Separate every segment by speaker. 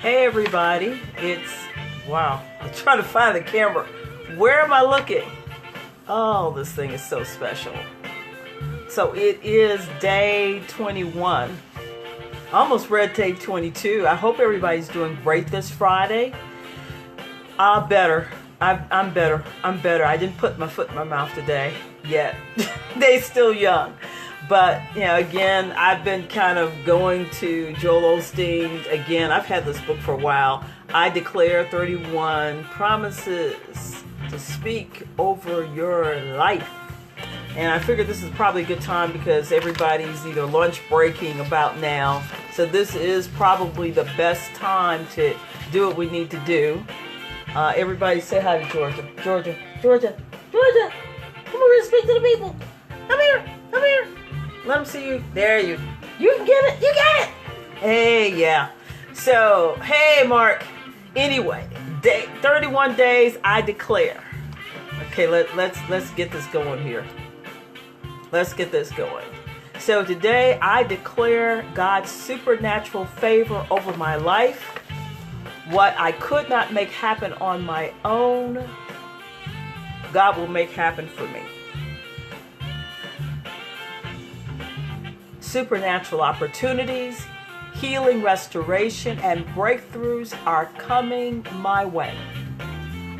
Speaker 1: Hey everybody, wow, I'm trying to find the camera. Where am I looking? Oh, this thing is so special. So it is day 21, almost red tape 22. I hope everybody's doing great this Friday. I'm better. I'm better. I didn't put my foot in my mouth today yet. They're still young. But, again, I've been kind of going to Joel Osteen. Again, I've had this book for a while. I Declare 31 Promises to Speak Over Your Life. And I figured this is probably a good time because everybody's either lunch breaking about now. So this is probably the best time to do what we need to do. Everybody say hi to Georgia. Georgia. Come over and speak to the people. Come here. Let them see you. There you can get it. You got it. Hey, yeah. So, hey, Mark. Anyway, 31 days I declare. Okay, let's get this going here. Let's get this going. So today I declare God's supernatural favor over my life. What I could not make happen on my own, God will make happen for me. Supernatural opportunities, healing, restoration, and breakthroughs are coming my way.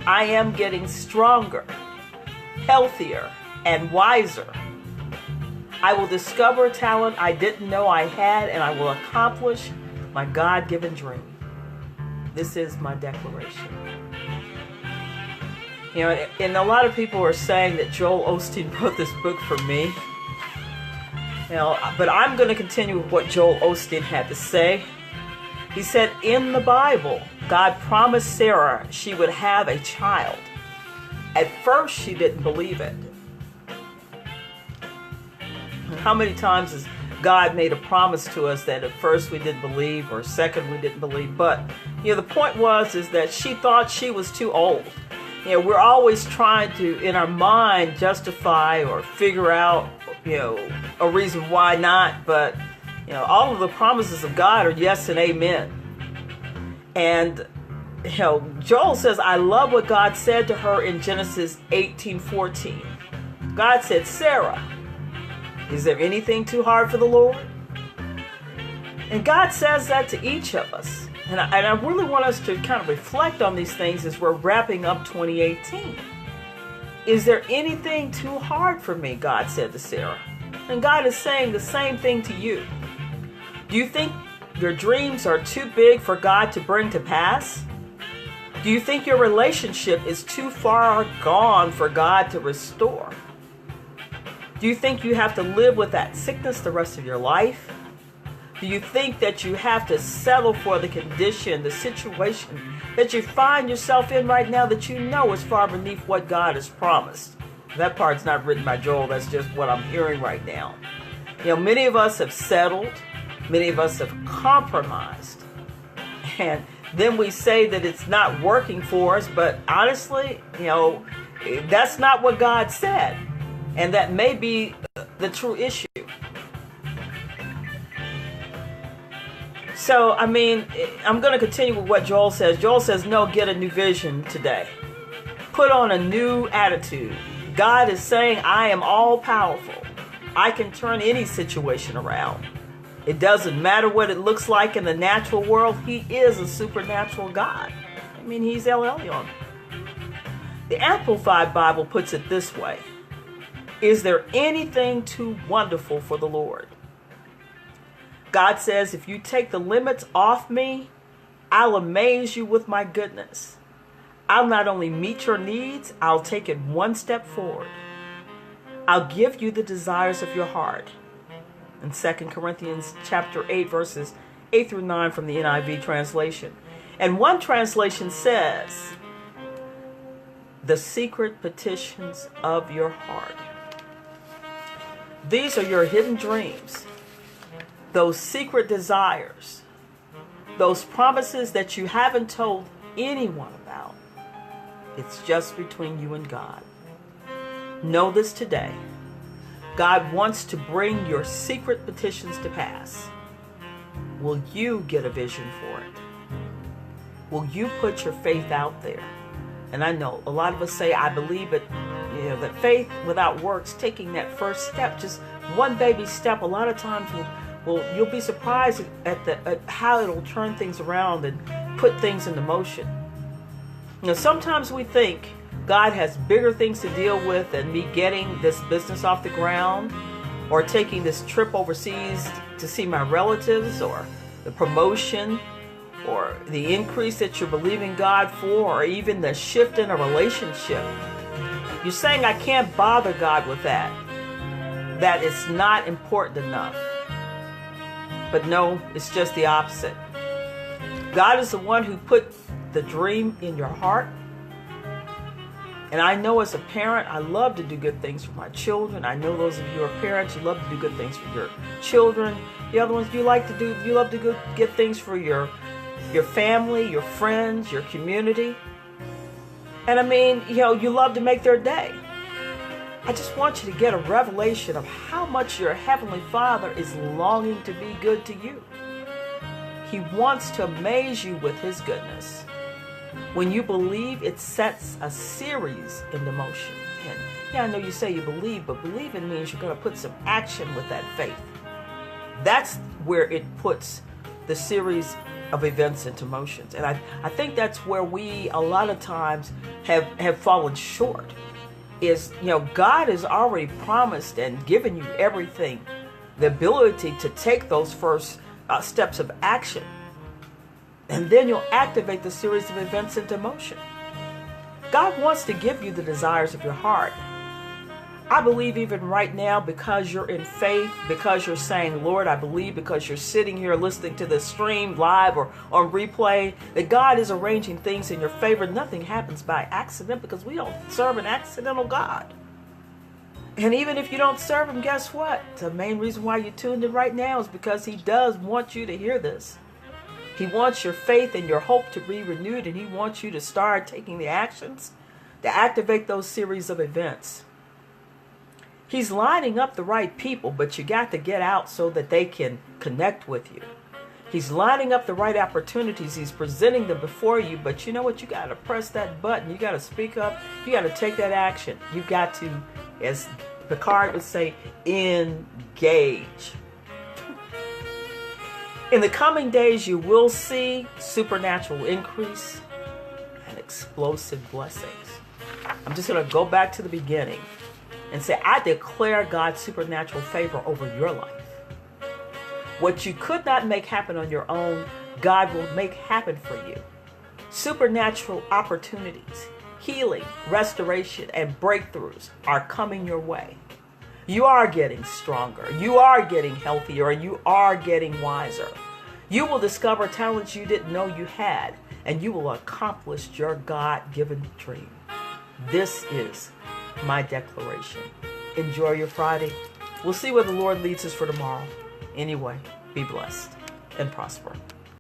Speaker 1: I am getting stronger, healthier, and wiser. I will discover talent I didn't know I had, and I will accomplish my God-given dream. This is my declaration. And a lot of people are saying that Joel Osteen wrote this book for me. But I'm going to continue with what Joel Osteen had to say. He said, in the Bible, God promised Sarah she would have a child. At first, she didn't believe it. How many times has God made a promise to us that at first we didn't believe, or second we didn't believe? But, the point is that she thought she was too old. We're always trying to, in our mind, justify or figure out a reason why not, but all of the promises of God are yes and amen. And Joel says, I love what God said to her in Genesis 18:14. God said, Sarah, is there anything too hard for the Lord? And God says that to each of us. And I really want us to kind of reflect on these things as we're wrapping up 2018. Is there anything too hard for me? God said to Sarah. And God is saying the same thing to you. Do you think your dreams are too big for God to bring to pass? Do you think your relationship is too far gone for God to restore? Do you think you have to live with that sickness the rest of your life? Do you think that you have to settle for the condition, the situation that you find yourself in right now that you know is far beneath what God has promised? That part's not written by Joel. That's just what I'm hearing right now. Many of us have settled. Many of us have compromised. And then we say that it's not working for us. But honestly, that's not what God said. And that may be the true issue. So, I'm going to continue with what Joel says. Joel says, no, get a new vision today. Put on a new attitude. God is saying, I am all powerful. I can turn any situation around. It doesn't matter what it looks like in the natural world. He is a supernatural God. He's El Elyon. The Amplified Bible puts it this way. Is there anything too wonderful for the Lord? God says, if you take the limits off me, I'll amaze you with my goodness. I'll not only meet your needs, I'll take it one step forward. I'll give you the desires of your heart. In 2 Corinthians chapter 8, verses 8 through 9 from the NIV translation. And one translation says, the secret petitions of your heart. These are your hidden dreams. Those secret desires, those promises that you haven't told anyone about. It's just between you and God. Know this today. God wants to bring your secret petitions to pass. Will you get a vision for it? Will you put your faith out there? And I know a lot of us say, I believe it, that faith without works, taking that first step, just one baby step, a lot of times you'll be surprised at how it'll turn things around and put things into motion. Sometimes we think God has bigger things to deal with than me getting this business off the ground, or taking this trip overseas to see my relatives, or the promotion, or the increase that you're believing God for, or even the shift in a relationship. You're saying, I can't bother God with that. That it's not important enough. But no, it's just the opposite. God is the one who put the dream in your heart. And I know as a parent, I love to do good things for my children. I know those of you who are parents, you love to do good things for your children. The other ones, you love to do good things for your family, your friends, your community. And I mean, you love to make their day. I just want you to get a revelation of how much your Heavenly Father is longing to be good to you. He wants to amaze you with His goodness. When you believe, it sets a series into motion. And yeah, I know you say you believe, but believing means you're going to put some action with that faith. That's where it puts the series of events into motion. And I think that's where we a lot of times have fallen short. Is, God has already promised and given you everything, the ability to take those first steps of action. And then you'll activate the series of events into motion. God wants to give you the desires of your heart. I believe even right now, because you're in faith, because you're saying, Lord, I believe, because you're sitting here listening to this stream live or on replay, that God is arranging things in your favor. Nothing happens by accident, because we don't serve an accidental God. And even if you don't serve Him, guess what? The main reason why you tuned in right now is because He does want you to hear this. He wants your faith and your hope to be renewed, and He wants you to start taking the actions to activate those series of events. He's lining up the right people, but you got to get out so that they can connect with you. He's lining up the right opportunities. He's presenting them before you, but you know what? You got to press that button. You got to speak up. You got to take that action. You got to, as Picard would say, engage. In the coming days, you will see supernatural increase and explosive blessings. I'm just going to go back to the beginning and say, I declare God's supernatural favor over your life. What you could not make happen on your own, God will make happen for you. Supernatural opportunities, healing, restoration, and breakthroughs are coming your way. You are getting stronger. You are getting healthier, and you are getting wiser. You will discover talents you didn't know you had, and you will accomplish your God-given dream. This is my declaration. Enjoy your Friday. We'll see where the Lord leads us for tomorrow. Anyway, be blessed and prosper.